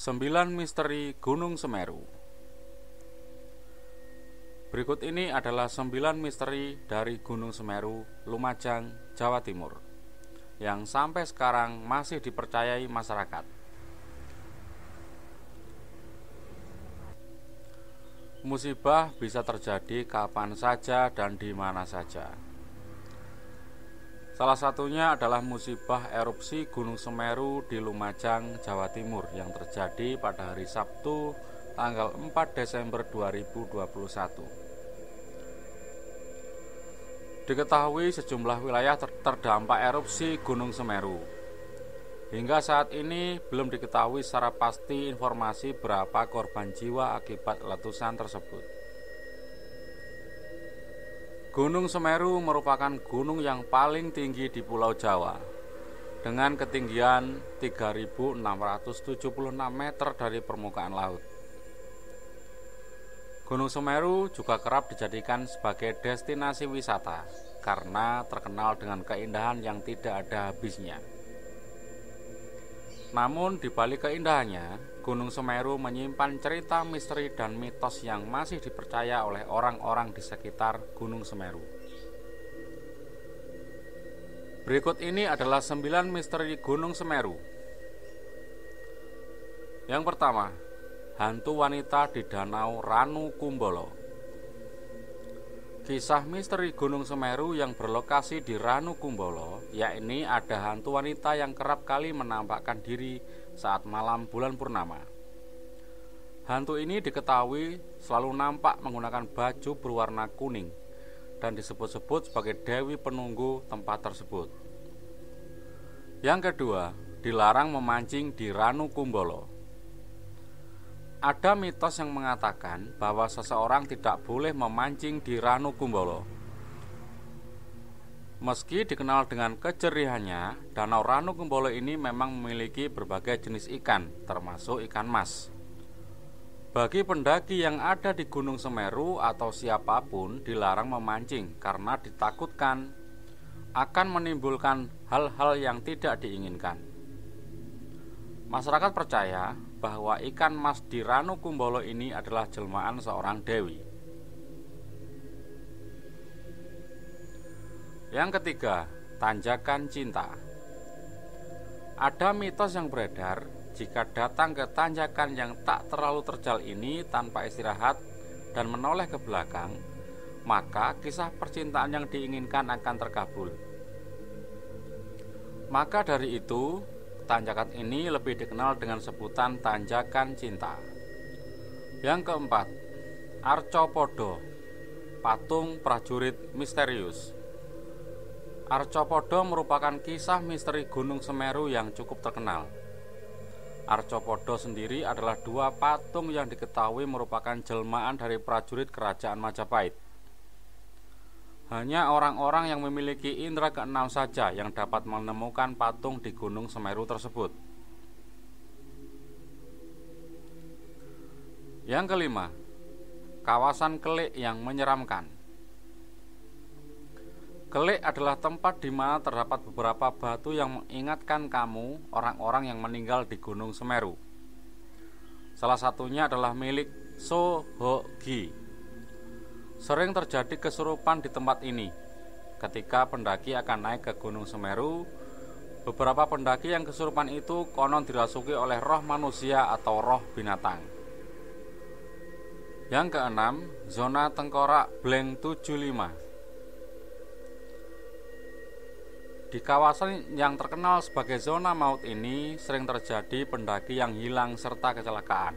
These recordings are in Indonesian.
9 Misteri Gunung Semeru. Berikut ini adalah 9 misteri dari Gunung Semeru, Lumajang, Jawa Timur, yang sampai sekarang masih dipercayai masyarakat. Musibah bisa terjadi kapan saja dan di mana saja. Salah satunya adalah musibah erupsi Gunung Semeru di Lumajang, Jawa Timur yang terjadi pada hari Sabtu tanggal 4 Desember 2021. Diketahui sejumlah wilayah terdampak erupsi Gunung Semeru. Hingga saat ini belum diketahui secara pasti informasi berapa korban jiwa akibat letusan tersebut. Gunung Semeru merupakan gunung yang paling tinggi di Pulau Jawa dengan ketinggian 3.676 meter dari permukaan laut. Gunung Semeru juga kerap dijadikan sebagai destinasi wisata karena terkenal dengan keindahan yang tidak ada habisnya. Namun di balik keindahannya, Gunung Semeru menyimpan cerita misteri dan mitos yang masih dipercaya oleh orang-orang di sekitar Gunung Semeru. Berikut ini adalah 9 misteri Gunung Semeru. Yang pertama, hantu wanita di Danau Ranu Kumbolo. Kisah misteri Gunung Semeru yang berlokasi di Ranu Kumbolo, yakni ada hantu wanita yang kerap kali menampakkan diri saat malam bulan purnama. Hantu ini diketahui selalu nampak menggunakan baju berwarna kuning dan disebut-sebut sebagai Dewi Penunggu tempat tersebut. Yang kedua, dilarang memancing di Ranu Kumbolo. Ada mitos yang mengatakan bahwa seseorang tidak boleh memancing di Ranu Kumbolo. Meski dikenal dengan kejerihannya, Danau Ranu Kumbolo ini memang memiliki berbagai jenis ikan, termasuk ikan mas. Bagi pendaki yang ada di Gunung Semeru atau siapapun dilarang memancing karena ditakutkan akan menimbulkan hal-hal yang tidak diinginkan. Masyarakat percaya bahwa ikan mas di Ranu Kumbolo ini adalah jelmaan seorang dewi. Yang ketiga, tanjakan cinta. Ada mitos yang beredar, jika datang ke tanjakan yang tak terlalu terjal ini tanpa istirahat dan menoleh ke belakang, maka kisah percintaan yang diinginkan akan terkabul. Maka dari itu, tanjakan ini lebih dikenal dengan sebutan tanjakan cinta. Yang keempat, Arcopodo, patung prajurit misterius. Arcopodo merupakan kisah misteri Gunung Semeru yang cukup terkenal. Arcopodo sendiri adalah dua patung yang diketahui merupakan jelmaan dari prajurit kerajaan Majapahit. Hanya orang-orang yang memiliki indera keenam saja yang dapat menemukan patung di Gunung Semeru tersebut. Yang kelima, kawasan Kelik yang menyeramkan. Kelik adalah tempat di mana terdapat beberapa batu yang mengingatkan kamu orang-orang yang meninggal di Gunung Semeru. Salah satunya adalah milik Sohogi. Sering terjadi kesurupan di tempat ini. Ketika pendaki akan naik ke Gunung Semeru, beberapa pendaki yang kesurupan itu konon dirasuki oleh roh manusia atau roh binatang. Yang keenam, zona tengkorak Bleng 75. Di kawasan yang terkenal sebagai zona maut ini sering terjadi pendaki yang hilang serta kecelakaan.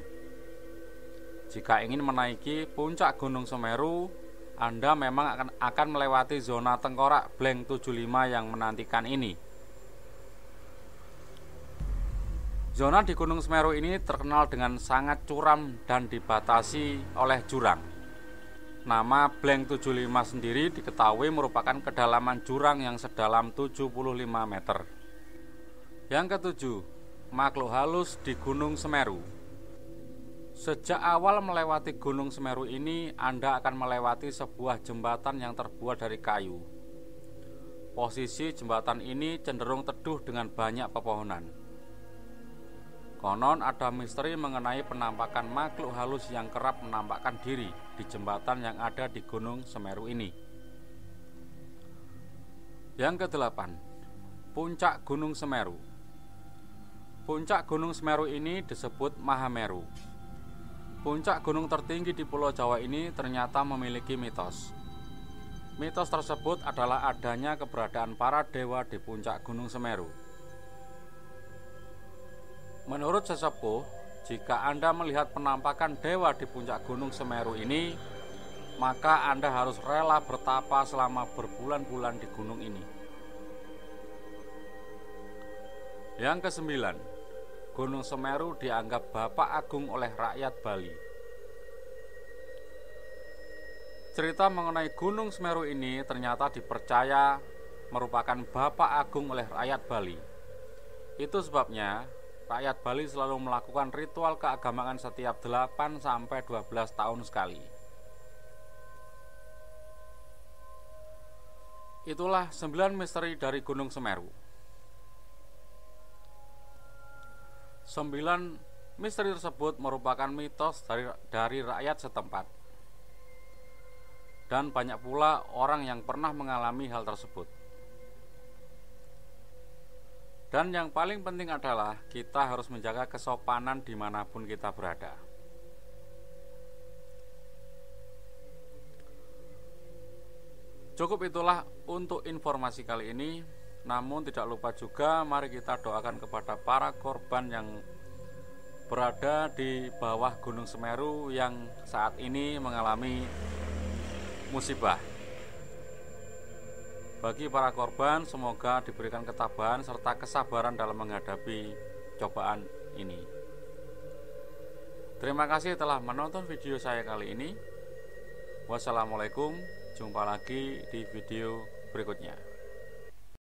Jika ingin menaiki puncak Gunung Semeru, Anda memang akan melewati zona tengkorak Bleng 75 yang menantikan ini. Zona di Gunung Semeru ini terkenal dengan sangat curam dan dibatasi oleh jurang. Nama Bleng 75 sendiri diketahui merupakan kedalaman jurang yang sedalam 75 meter. Yang ketujuh, makhluk halus di Gunung Semeru. Sejak awal melewati Gunung Semeru ini, Anda akan melewati sebuah jembatan yang terbuat dari kayu. Posisi jembatan ini cenderung teduh dengan banyak pepohonan. Konon ada misteri mengenai penampakan makhluk halus yang kerap menampakkan diri di jembatan yang ada di Gunung Semeru ini. Yang kedelapan, Puncak Gunung Semeru. Puncak Gunung Semeru ini disebut Mahameru. Puncak gunung tertinggi di Pulau Jawa ini ternyata memiliki mitos. Mitos tersebut adalah adanya keberadaan para dewa di puncak Gunung Semeru. Menurut sesepuh, jika Anda melihat penampakan dewa di puncak Gunung Semeru ini, maka Anda harus rela bertapa selama berbulan-bulan di gunung ini. Yang kesembilan, Gunung Semeru dianggap Bapak Agung oleh rakyat Bali. Cerita mengenai Gunung Semeru ini ternyata dipercaya merupakan Bapak Agung oleh rakyat Bali. Itu sebabnya rakyat Bali selalu melakukan ritual keagamaan setiap 8-12 tahun sekali. Itulah 9 misteri dari Gunung Semeru. 9 misteri tersebut merupakan mitos dari rakyat setempat. Dan banyak pula orang yang pernah mengalami hal tersebut. Dan yang paling penting adalah kita harus menjaga kesopanan dimanapun kita berada. Cukup itulah untuk informasi kali ini. Namun tidak lupa juga mari kita doakan kepada para korban yang berada di bawah Gunung Semeru yang saat ini mengalami musibah. Bagi para korban, semoga diberikan ketabahan serta kesabaran dalam menghadapi cobaan ini. Terima kasih telah menonton video saya kali ini. Wassalamualaikum, jumpa lagi di video berikutnya.